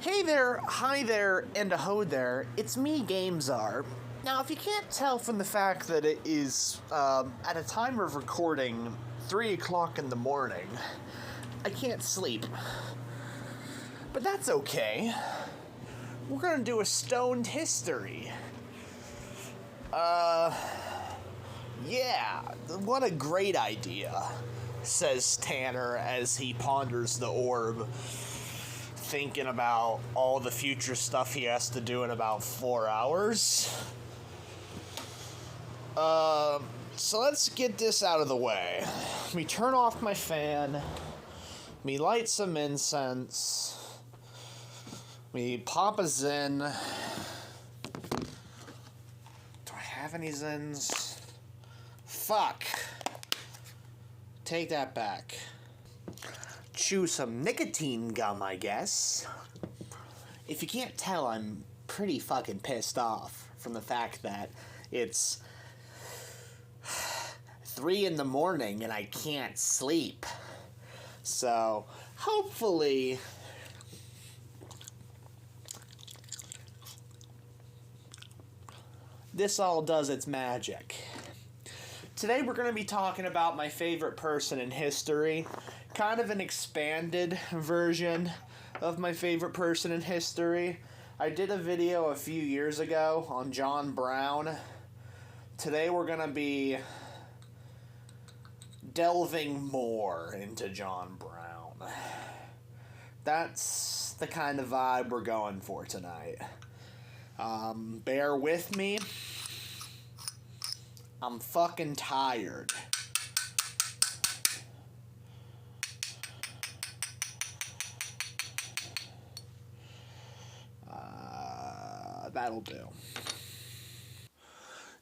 Hey there, hi there, and a ho there, it's me, GameZar. Now, if you can't tell from the fact that it is, at a time of recording, 3 o'clock in the morning, I can't sleep. But that's okay. We're gonna do a stoned history. Yeah, what a great idea, says Tanner as he ponders the orb, thinking about all the future stuff he has to do in about 4 hours. So let's get this out of the way. Let me turn off my fan. Me light some incense. Me pop a Zen. Do I have any Zens? Fuck. Take that back. Chew some nicotine gum, I guess. If you can't tell, I'm pretty fucking pissed off from the fact that it's 3 in the morning and I can't sleep. So, hopefully, this all does its magic. Today we're going to be talking about my favorite person in history. Kind of an expanded version of my favorite person in history. I did a video a few years ago on John Brown. Today we're going to be delving more into John Brown. That's the kind of vibe we're going for tonight. Bear with me. I'm fucking tired. That'll do.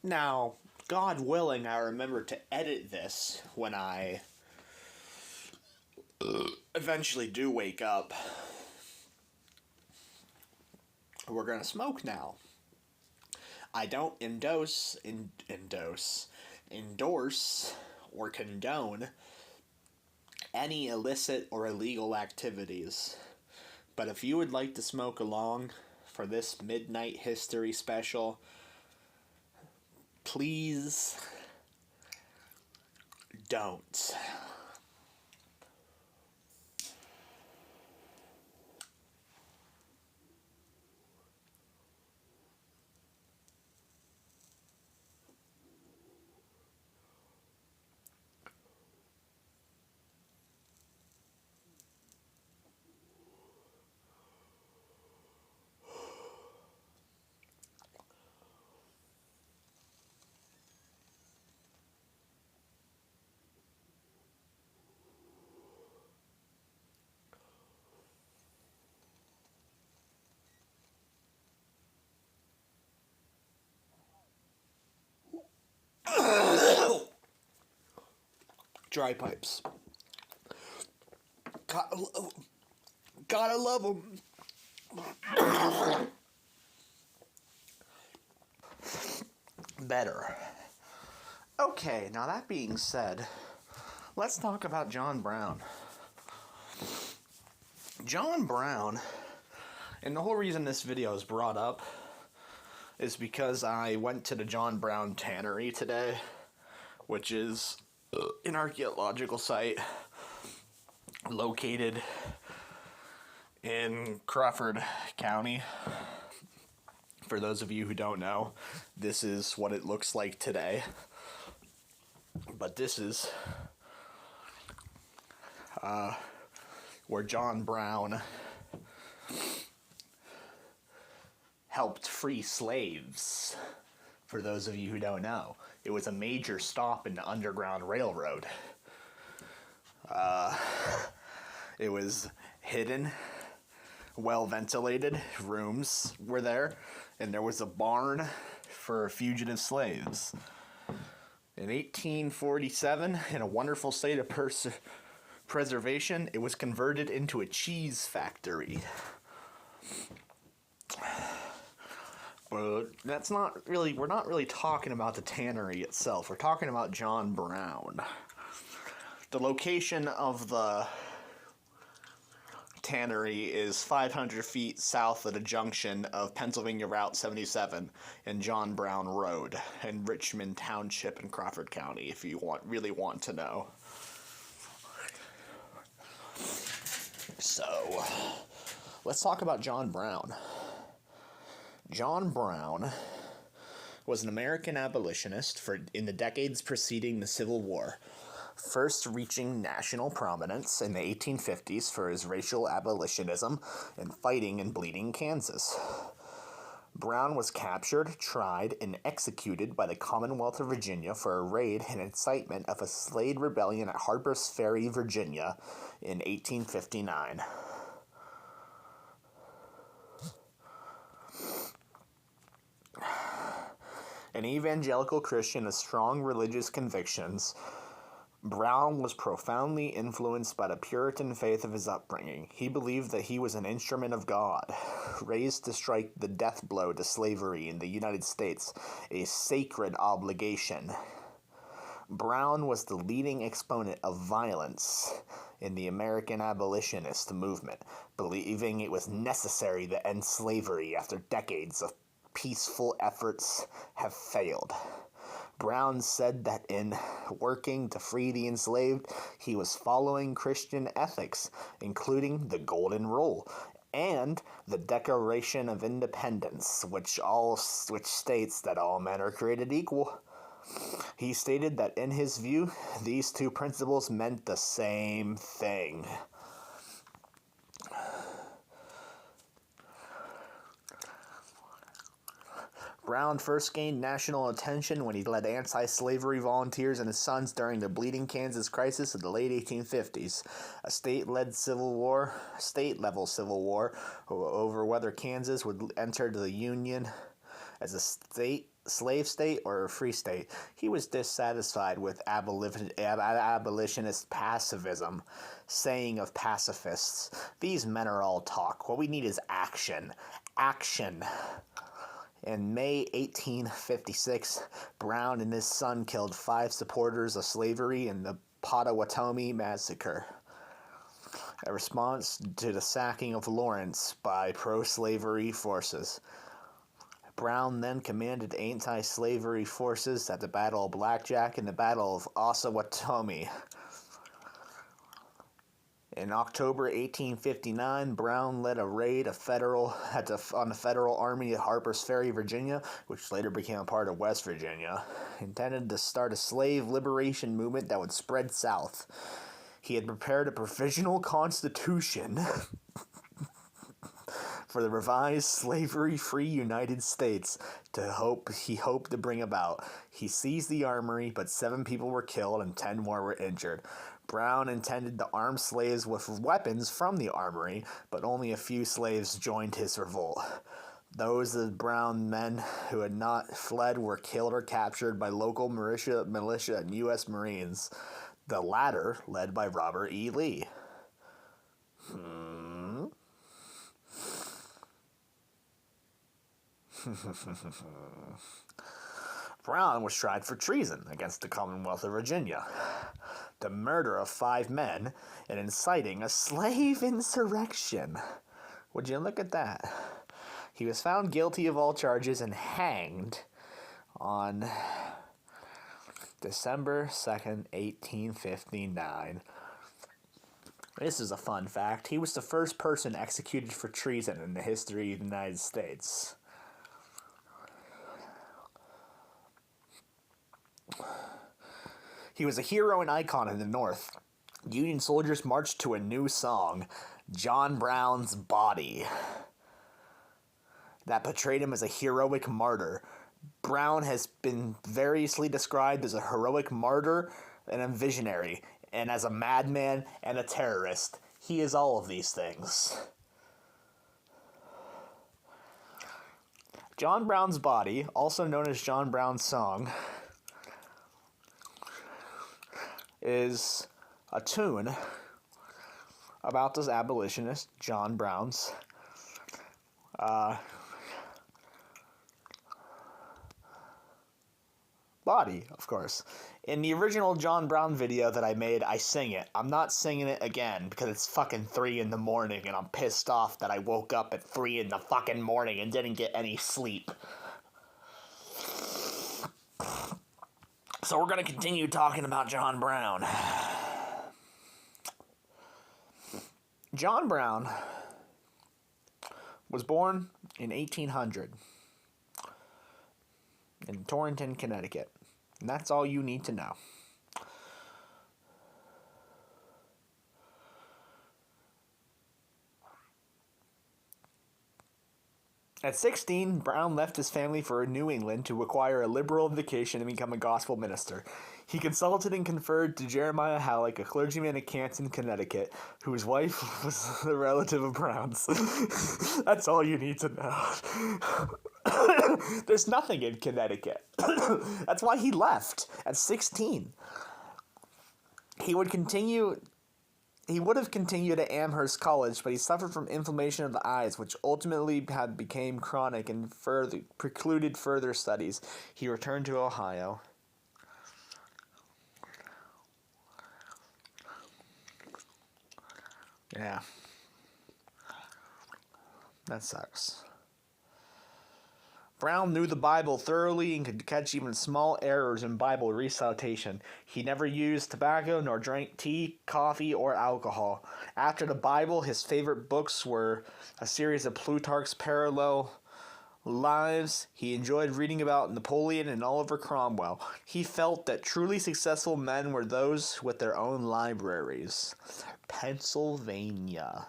Now, God willing, I remember to edit this when I eventually do wake up. We're gonna smoke now. I don't endorse, or condone any illicit or illegal activities. But if you would like to smoke along for this Midnight History special, please don't. Dry pipes. Gotta love them. Better. Okay, now that being said, let's talk about John Brown. John Brown, and the whole reason this video is brought up is because I went to the John Brown Tannery today, which is an archaeological site located in Crawford County. For those of you who don't know, this is what it looks like today. But this is where John Brown helped free slaves. For those of you who don't know, it was a major stop in the Underground Railroad. It was hidden, well-ventilated rooms were there, and there was a barn for fugitive slaves. In 1847, in a wonderful state of preservation, it was converted into a cheese factory. But that's not really, we're not really talking about the tannery itself. We're talking about John Brown. The location of the tannery is 500 feet south of the junction of Pennsylvania Route 77 and John Brown Road in Richmond Township in Crawford County, if you really want to know. So, let's talk about John Brown. John Brown was an American abolitionist in the decades preceding the Civil War, first reaching national prominence in the 1850s for his racial abolitionism and fighting in Bleeding, Kansas. Brown was captured, tried, and executed by the Commonwealth of Virginia for a raid and incitement of a Slade rebellion at Harper's Ferry, Virginia in 1859. An evangelical Christian with strong religious convictions, Brown was profoundly influenced by the Puritan faith of his upbringing. He believed that he was an instrument of God, raised to strike the death blow to slavery in the United States, a sacred obligation. Brown was the leading exponent of violence in the American abolitionist movement, believing it was necessary to end slavery after decades of peaceful efforts have failed. Brown said that in working to free the enslaved, he was following Christian ethics, including the Golden Rule and the Declaration of Independence, which states that all men are created equal. He stated that in his view, these two principles meant the same thing. Brown first gained national attention when he led anti-slavery volunteers and his sons during the Bleeding, Kansas crisis of the late 1850s, a state-level civil war over whether Kansas would enter the Union as a slave state or a free state. He was dissatisfied with abolitionist pacifism, saying of pacifists, "These men are all talk. What we need is action. Action." In May 1856, Brown and his son killed 5 supporters of slavery in the Pottawatomie Massacre, a response to the sacking of Lawrence by pro-slavery forces. Brown then commanded anti-slavery forces at the Battle of Blackjack and the Battle of Osawatomie. In October 1859, Brown led a raid on the Federal Army at Harper's Ferry, Virginia, which later became a part of West Virginia, intended to start a slave liberation movement that would spread south. He had prepared a provisional constitution for the revised slavery-free United States he hoped to bring about. He seized the armory, but 7 people were killed and 10 more were injured. Brown intended to arm slaves with weapons from the armory, but only a few slaves joined his revolt. Those of Brown men who had not fled were killed or captured by local militia and U.S. Marines, the latter led by Robert E. Lee. Brown was tried for treason against the Commonwealth of Virginia, the murder of 5 men, and inciting a slave insurrection. Would you look at that? He was found guilty of all charges and hanged on December 2nd, 1859. This is a fun fact. He was the first person executed for treason in the history of the United States. He was a hero and icon in the North. Union soldiers marched to a new song, John Brown's Body, that portrayed him as a heroic martyr. Brown has been variously described as a heroic martyr and a visionary, and as a madman and a terrorist. He is all of these things. John Brown's Body, also known as John Brown's Song, is a tune about this abolitionist, John Brown's body, of course. In the original John Brown video that I made, I sing it. I'm not singing it again because it's fucking 3 in the morning and I'm pissed off that I woke up at 3 in the fucking morning and didn't get any sleep. So we're gonna continue talking about John Brown. John Brown was born in 1800 in Torrington, Connecticut. And that's all you need to know. At 16, Brown left his family for New England to acquire a liberal education and become a gospel minister. He consulted and conferred to Jeremiah Halleck, a clergyman at Canton, Connecticut, whose wife was a relative of Brown's. That's all you need to know. There's nothing in Connecticut. That's why he left at 16. He would have continued at Amherst College, but he suffered from inflammation of the eyes, which ultimately became chronic and precluded further studies. He returned to Ohio. Yeah. That sucks. Brown knew the Bible thoroughly and could catch even small errors in Bible recitation. He never used tobacco nor drank tea, coffee, or alcohol. After the Bible, his favorite books were a series of Plutarch's Parallel Lives. He enjoyed reading about Napoleon and Oliver Cromwell. He felt that truly successful men were those with their own libraries. Pennsylvania.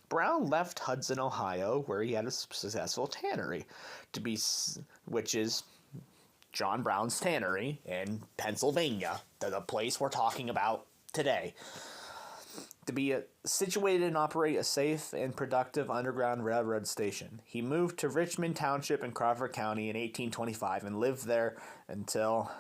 Brown left Hudson, Ohio, where he had a successful tannery, which is John Brown's Tannery in Pennsylvania, the place we're talking about today, to be situated and operate a safe and productive Underground Railroad station. He moved to Richmond Township in Crawford County in 1825 and lived there until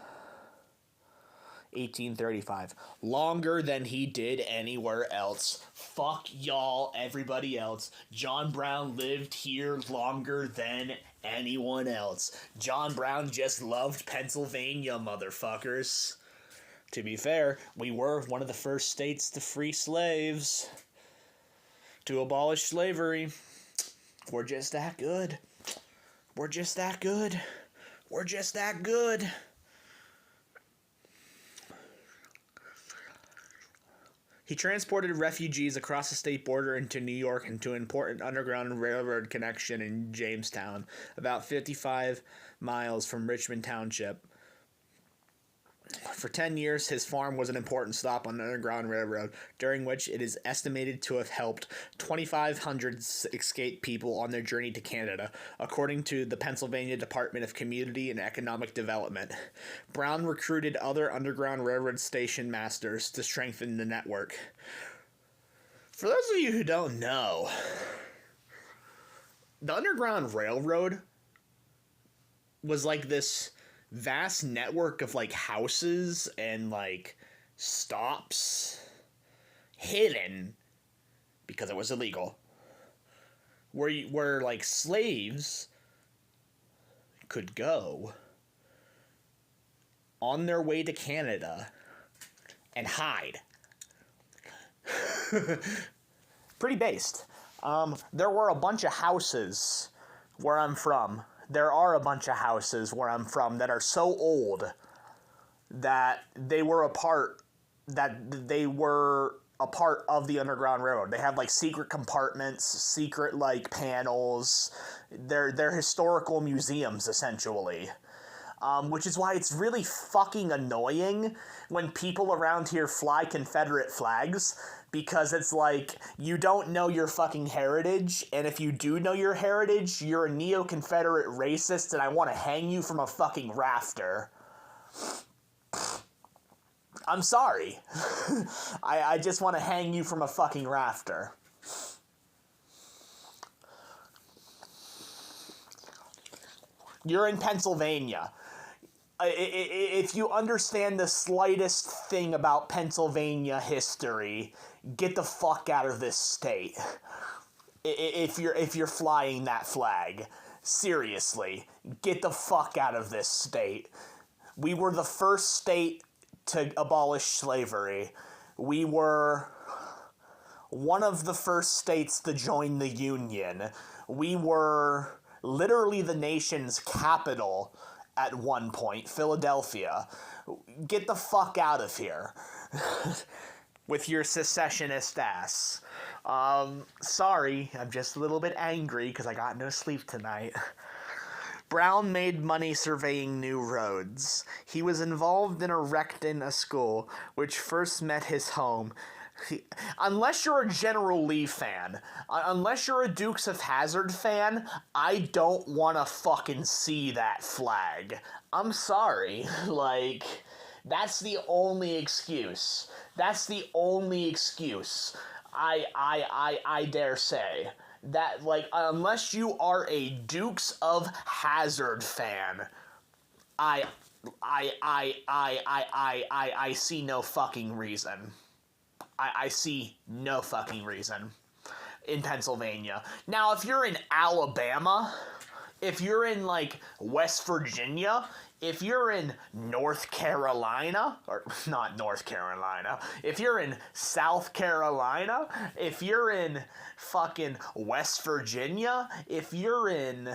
1835. Longer than he did anywhere else. Fuck y'all, everybody else. John Brown lived here longer than anyone else. John Brown just loved Pennsylvania, motherfuckers. To be fair, we were one of the first states to free slaves, to abolish slavery. We're just that good. We're just that good. We're just that good. He transported refugees across the state border into New York into an important Underground Railroad connection in Jamestown, about 55 miles from Richmond Township. For 10 years, his farm was an important stop on the Underground Railroad, during which it is estimated to have helped 2,500 escaped people on their journey to Canada, according to the Pennsylvania Department of Community and Economic Development. Brown recruited other Underground Railroad station masters to strengthen the network. For those of you who don't know, the Underground Railroad was like this vast network of like houses and like stops hidden because it was illegal, where like slaves could go on their way to Canada and hide. Pretty based. There were a bunch of houses where I'm from. There are a bunch of houses where I'm from that are so old that they were a part of the Underground Railroad. They have like secret compartments, secret like panels. They're historical museums essentially. Which is why it's really fucking annoying when people around here fly Confederate flags, because it's like, you don't know your fucking heritage, and if you do know your heritage, you're a neo-Confederate racist, and I want to hang you from a fucking rafter. I'm sorry. I just want to hang you from a fucking rafter. You're in Pennsylvania. If you understand the slightest thing about Pennsylvania history, get the fuck out of this state. If you're flying that flag, seriously, get the fuck out of this state. We were the first state to abolish slavery. We were one of the first states to join the Union. We were literally the nation's capital at one point, Philadelphia. Get the fuck out of here with your secessionist ass. Sorry, I'm just a little bit angry because I got no sleep tonight. Brown made money surveying new roads. He was involved in erecting a school, which first met his home. Unless you're a General Lee fan, unless you're a Dukes of Hazzard fan, I don't want to fucking see that flag. I'm sorry. Like, that's the only excuse. That's the only excuse I dare say. That, like, unless you are a Dukes of Hazzard fan, I see no fucking reason. I see no fucking reason in Pennsylvania. Now, if you're in Alabama, if you're in, like, West Virginia, if you're in North Carolina, or not North Carolina, if you're in South Carolina, if you're in fucking West Virginia, if you're in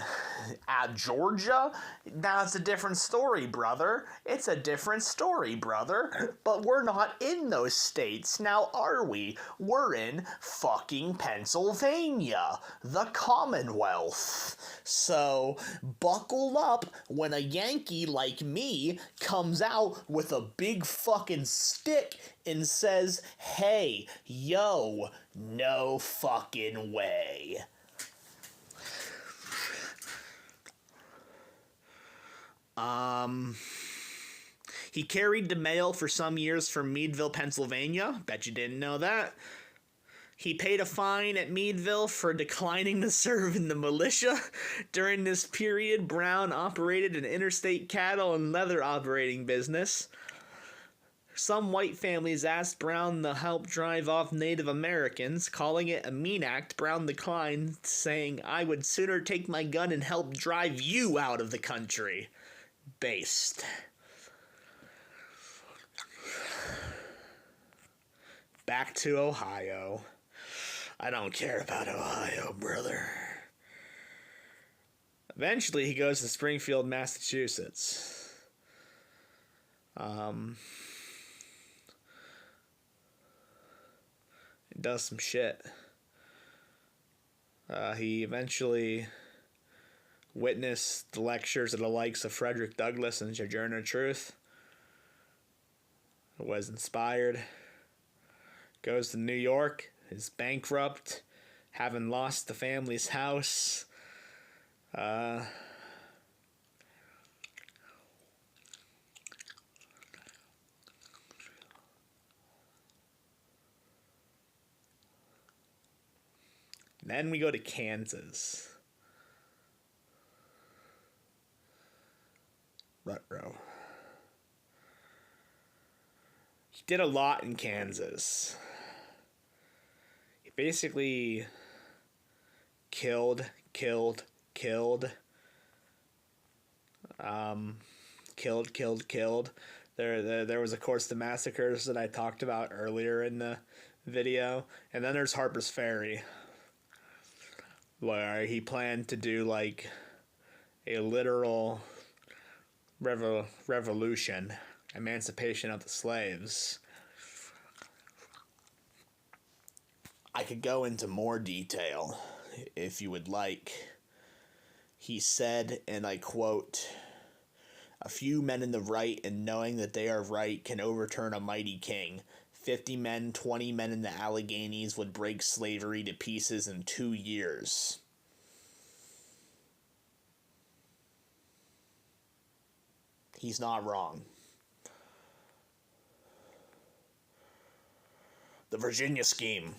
Georgia, now it's a different story, brother. It's a different story, brother. But we're not in those states, now are we? We're in fucking Pennsylvania, the Commonwealth. So, buckle up when a Yankee like me comes out with a big fucking stick and says, hey, yo, no fucking way. He carried the mail for some years from Meadville, Pennsylvania. Bet you didn't know that. He paid a fine at Meadville for declining to serve in the militia. During this period, Brown operated an interstate cattle and leather operating business. Some white families asked Brown to help drive off Native Americans. Calling it a mean act, Brown declined, saying, I would sooner take my gun and help drive you out of the country. Based. Back to Ohio. I don't care about Ohio, brother. Eventually, he goes to Springfield, Massachusetts. He does some shit. He eventually witnessed the lectures of the likes of Frederick Douglass and Sojourner Truth. Was inspired. Goes to New York. Is bankrupt, having lost the family's house. Then we go to Kansas. Ruh-roh. He did a lot in Kansas. Basically killed. There was, of course, the massacres that I talked about earlier in the video. And then there's Harper's Ferry, where he planned to do, like, a literal revolution, emancipation of the slaves. I could go into more detail if you would like. He said, and I quote, "A few men in the right, and knowing that they are right, can overturn a mighty king. 50 men, 20 men in the Alleghenies would break slavery to pieces in 2 years." He's not wrong. The Virginia Scheme.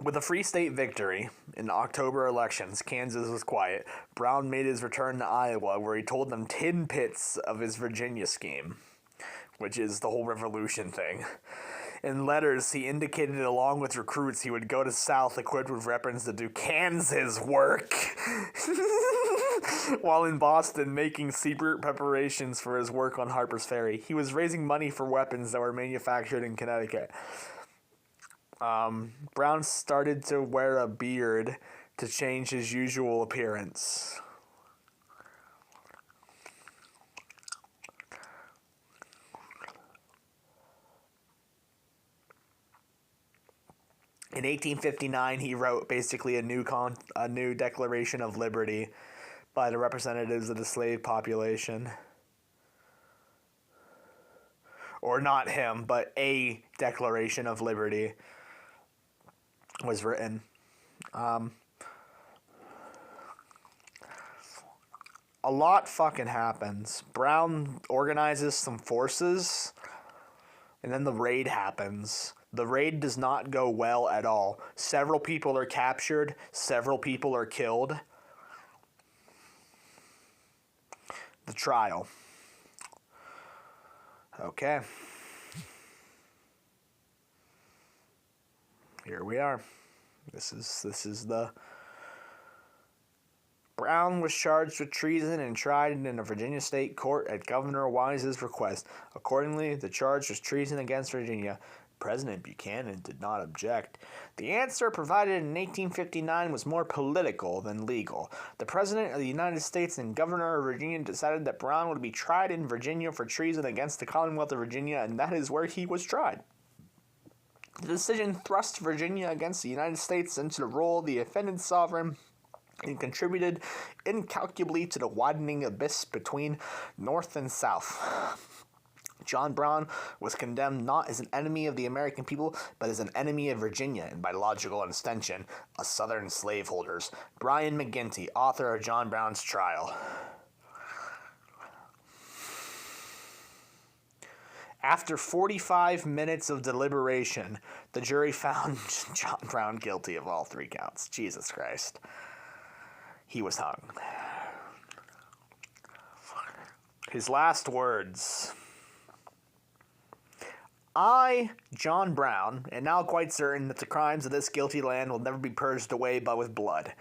With a free state victory in the October elections, Kansas was quiet. Brown made his return to Iowa, where he told them tidbits of his Virginia scheme, which is the whole revolution thing. In letters, he indicated along with recruits he would go to South equipped with weapons to do Kansas work. While in Boston making secret preparations for his work on Harper's Ferry, he was raising money for weapons that were manufactured in Connecticut. Brown started to wear a beard to change his usual appearance. In 1859, he wrote basically a new Declaration of Liberty by the representatives of the slave population. Or not him, but a Declaration of Liberty was written. A lot fucking happens. Brown organizes some forces, and then the raid happens. The raid does not go well at all. Several people are captured. Several people are killed. The trial. Okay. Here we are. This is the... Brown was charged with treason and tried in a Virginia state court at Governor Wise's request. Accordingly, the charge was treason against Virginia. President Buchanan did not object. The answer provided in 1859 was more political than legal. The President of the United States and Governor of Virginia decided that Brown would be tried in Virginia for treason against the Commonwealth of Virginia, and that is where he was tried. The decision thrust Virginia against the United States into the role of the offended sovereign and contributed incalculably to the widening abyss between North and South. John Brown was condemned not as an enemy of the American people, but as an enemy of Virginia, and by logical extension, of Southern slaveholders. Brian McGinty, author of John Brown's Trial. After 45 minutes of deliberation, the jury found John Brown guilty of all 3 counts. Jesus Christ. He was hung. His last words... I, John Brown, am now quite certain that the crimes of this guilty land will never be purged away but with blood.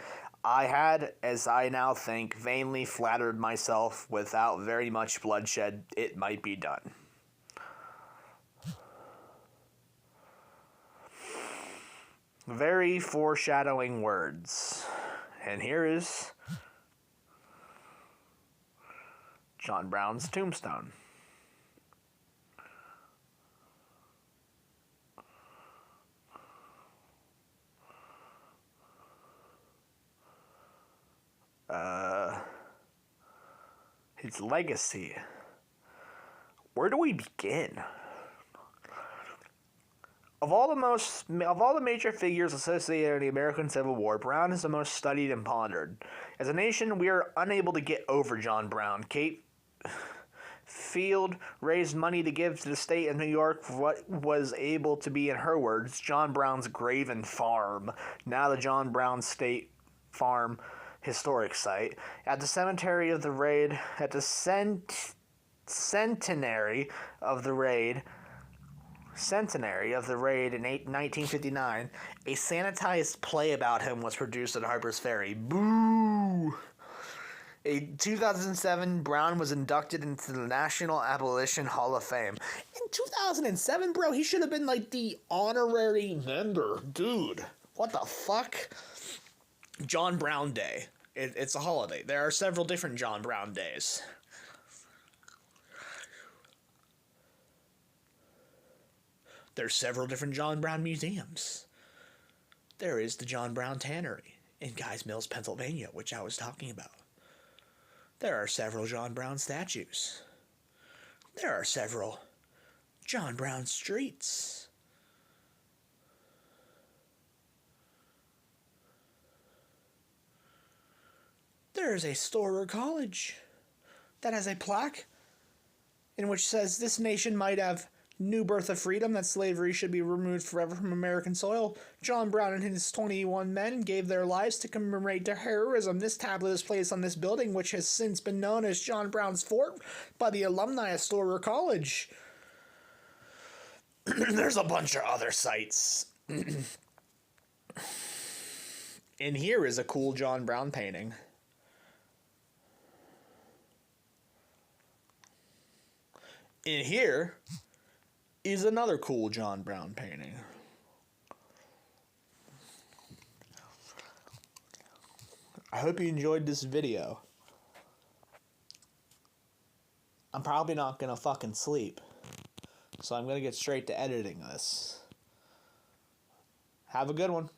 I had, as I now think, vainly flattered myself without very much bloodshed it might be done. Very foreshadowing words. And here is John Brown's tombstone. His legacy. Where do we begin? Of all the major figures associated with the American Civil War, Brown is the most studied and pondered. As a nation, we are unable to get over John Brown. Kate Field raised money to give to the state of New York for what was able to be, in her words, John Brown's grave and farm, now the John Brown State Farm Historic Site. At the cemetery of the raid, at the centenary of the raid in 1959, a sanitized play about him was produced at Harper's Ferry. Boo! In 2007, Brown was inducted into the National Abolition Hall of Fame. In 2007, bro, he should have been like the honorary member. Dude, what the fuck? John Brown Day. It's a holiday. There are several different John Brown days. There's several different John Brown museums. There is the John Brown Tannery in Guys Mills, Pennsylvania, which I was talking about. There are several John Brown statues. There are several John Brown streets. There is a Storer College that has a plaque in which says this nation might have new birth of freedom, that slavery should be removed forever from American soil. John Brown and his 21 men gave their lives to commemorate their heroism. This tablet is placed on this building, which has since been known as John Brown's Fort by the alumni of Storer College. There's a bunch of other sites. And here is a cool John Brown painting. And here is another cool John Brown painting. I hope you enjoyed this video. I'm probably not gonna fucking sleep, so I'm gonna get straight to editing this. Have a good one.